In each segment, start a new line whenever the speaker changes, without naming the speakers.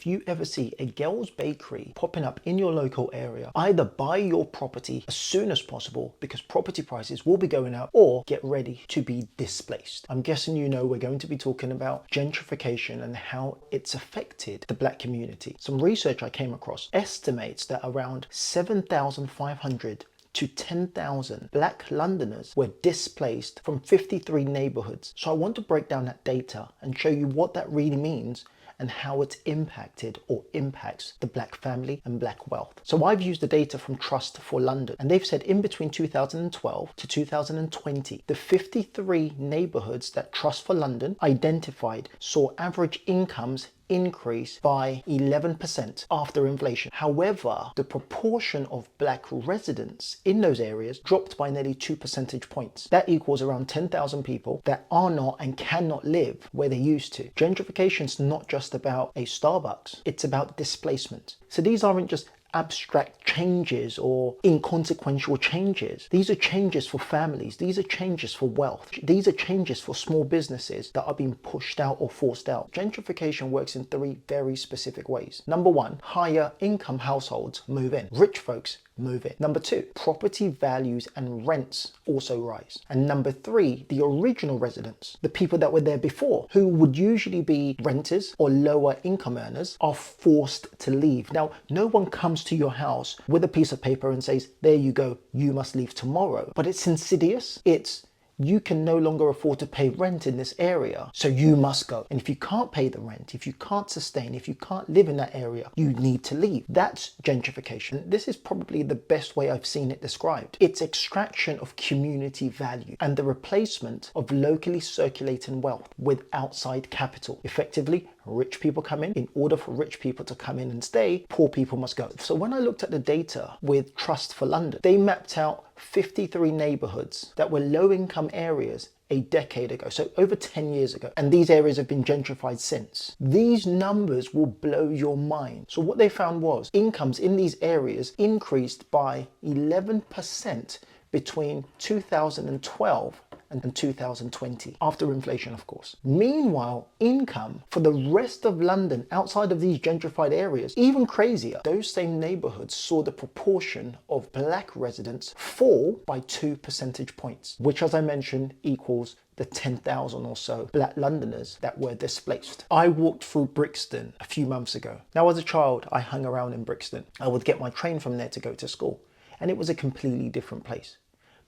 if you ever see a girl's bakery popping up in your local area, either buy your property as soon as possible because property prices will be going up, or get ready to be displaced. I'm guessing you know we're going to be talking about gentrification and how it's affected the black community. Some research I came across estimates that around 7,500 to 10,000 black Londoners were displaced from 53 neighbourhoods. So I want to break down that data and show you what that really means and how it's impacted or impacts the black family and black wealth. So I've used the data from Trust for London, and they've said in between 2012 to 2020, the 53 neighbourhoods that Trust for London identified saw average incomes increase by 11% after inflation. However, the proportion of black residents in those areas dropped by nearly 2 percentage points. That equals around 10,000 people that are not and cannot live where they used to. Gentrification is not just about a Starbucks, it's about displacement. So these aren't just abstract changes or inconsequential changes. These are changes for families. These are changes for wealth. These are changes for small businesses that are being pushed out or forced out. Gentrification works in 3 very specific ways. Number 1, higher income households move in. Rich folks move in. Number 2, property values and rents also rise. And number 3, the original residents, the people that were there before, who would usually be renters or lower income earners, are forced to leave. Now, no one comes to your house with a piece of paper and says, there you go, you must leave tomorrow. But it's insidious. It's, you can no longer afford to pay rent in this area, so you must go. And if you can't pay the rent, if you can't sustain, if you can't live in that area, you need to leave. That's gentrification. This is probably the best way I've seen it described. It's extraction of community value and the replacement of locally circulating wealth with outside capital. Effectively, rich people come in order for rich people to come in and stay, poor people must go. So when I looked at the data with Trust for London, they mapped out 53 neighbourhoods that were low-income areas a decade ago, so over 10 years ago, and these areas have been gentrified since. These numbers will blow your mind. So what they found was incomes in these areas increased by 11% between 2012 and 2020, after inflation, of course. Meanwhile, income for the rest of London outside of these gentrified areas, even crazier. Those same neighbourhoods saw the proportion of black residents fall by 2 percentage points, which, as I mentioned, equals the 10,000 or so black Londoners that were displaced. I walked through Brixton a few months ago. Now, as a child, I hung around in Brixton. I would get my train from there to go to school, and it was a completely different place.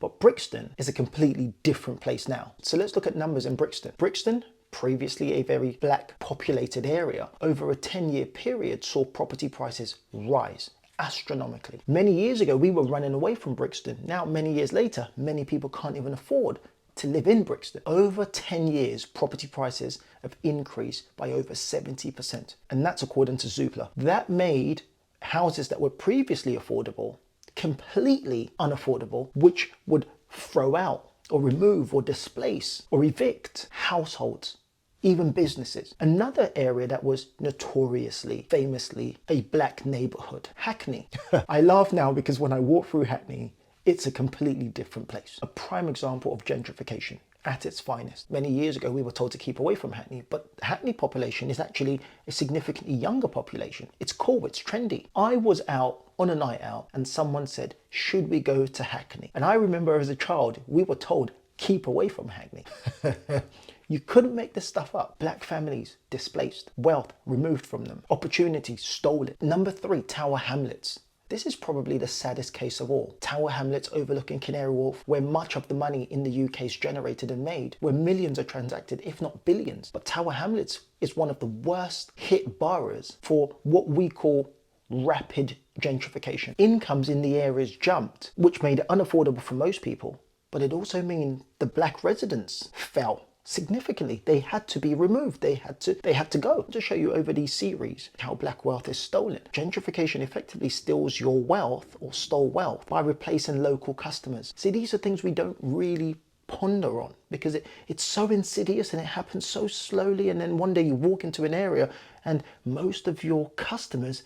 But Brixton is a completely different place now. So let's look at numbers in Brixton. Brixton, previously a very black populated area, over a 10-year period saw property prices rise astronomically. Many years ago, we were running away from Brixton. Now, many years later, many people can't even afford to live in Brixton. Over 10 years, property prices have increased by over 70%. And that's according to Zoopla. That made houses that were previously affordable completely unaffordable, which would throw out or remove or displace or evict households, even businesses. Another area that was notoriously, famously a black neighbourhood, Hackney. I laugh now because when I walk through Hackney, it's a completely different place. A prime example of gentrification at its finest. Many years ago, we were told to keep away from Hackney, but the Hackney population is actually a significantly younger population. It's cool, it's trendy. I was out on a night out and someone said, should we go to Hackney? And I remember as a child, we were told, keep away from Hackney. You couldn't make this stuff up. Black families displaced, wealth removed from them, opportunities stolen. Number 3, Tower Hamlets. This is probably the saddest case of all. Tower Hamlets overlooking Canary Wharf, where much of the money in the UK is generated and made, where millions are transacted, if not billions. But Tower Hamlets is one of the worst hit boroughs for what we call rapid gentrification. Incomes in the areas jumped, which made it unaffordable for most people, but it also meant the black residents fell significantly. They had to be removed. They had to go. To show you over these series how black wealth is stolen. Gentrification effectively steals your wealth or stole wealth by replacing local customers. See, these are things we don't really ponder on because it's so insidious and it happens so slowly, and then one day you walk into an area and most of your customers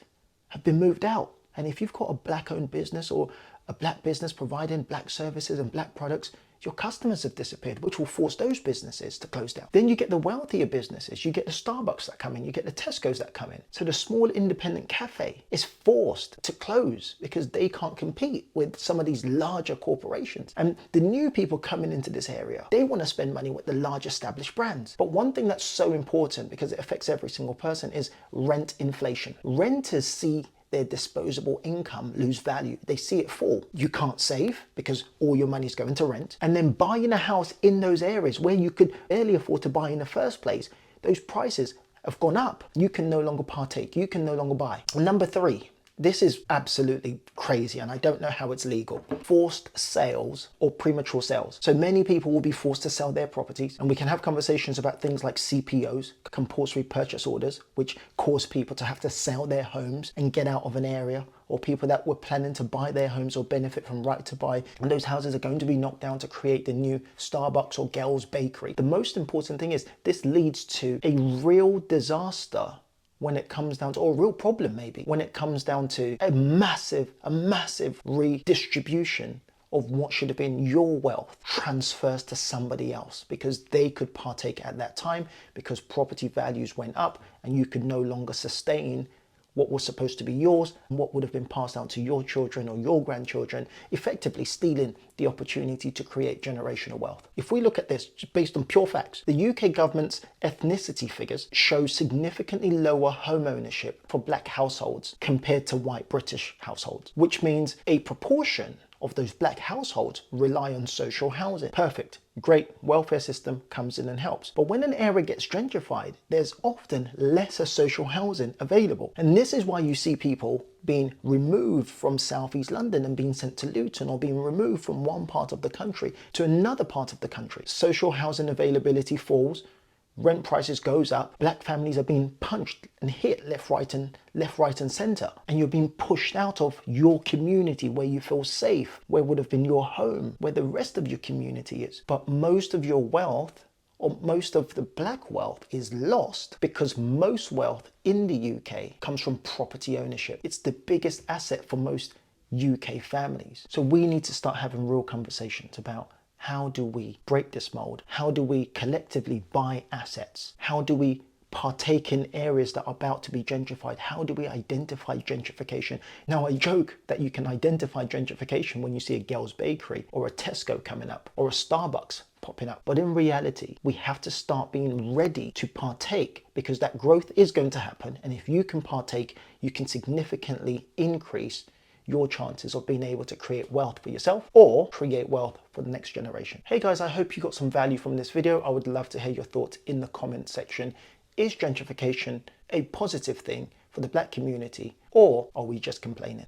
have been moved out. And if you've got a black owned business or a black business providing black services and black products, your customers have disappeared, which will force those businesses to close down. Then you get the wealthier businesses, you get the Starbucks that come in, you get the Tesco's that come in. So the small independent cafe is forced to close because they can't compete with some of these larger corporations. And the new people coming into this area, they want to spend money with the large established brands. But one thing that's so important, because it affects every single person, is rent inflation. Renters see their disposable income lose value. They see it fall. You can't save because all your money is going to rent. And then buying a house in those areas where you could barely afford to buy in the first place, those prices have gone up. You can no longer partake. You can no longer buy. Number 3. This is absolutely crazy, and I don't know how it's legal. Forced sales or premature sales. So many people will be forced to sell their properties, and we can have conversations about things like CPOs, compulsory purchase orders, which cause people to have to sell their homes and get out of an area, or people that were planning to buy their homes or benefit from right to buy, and those houses are going to be knocked down to create the new Starbucks or Gell's Bakery. The most important thing is this leads to a real disaster when it comes down to, or a real problem maybe, when it comes down to a massive redistribution of what should have been your wealth transfers to somebody else because they could partake at that time because property values went up and you could no longer sustain what was supposed to be yours and what would have been passed down to your children or your grandchildren, effectively stealing the opportunity to create generational wealth. If we look at this just based on pure facts, the UK government's ethnicity figures show significantly lower home ownership for black households compared to white British households, which means a proportion of those black households rely on social housing. Perfect. Great welfare system comes in and helps. But when an area gets gentrified, there's often lesser social housing available. And this is why you see people being removed from Southeast London and being sent to Luton, or being removed from one part of the country to another part of the country. Social housing availability falls, rent prices goes up, black families are being punched and hit left, right and center. And you're being pushed out of your community where you feel safe, where would have been your home, where the rest of your community is. But most of your wealth, or most of the black wealth, is lost because most wealth in the UK comes from property ownership. It's the biggest asset for most UK families. So we need to start having real conversations about how do we break this mold? How do we collectively buy assets? How do we partake in areas that are about to be gentrified? How do we identify gentrification? Now, I joke that you can identify gentrification when you see a Gell's Bakery or a Tesco coming up or a Starbucks popping up. But in reality, we have to start being ready to partake because that growth is going to happen. And if you can partake, you can significantly increase your chances of being able to create wealth for yourself or create wealth for the next generation. Hey guys, I hope you got some value from this video. I would love to hear your thoughts in the comment section. Is gentrification a positive thing for the black community, or are we just complaining?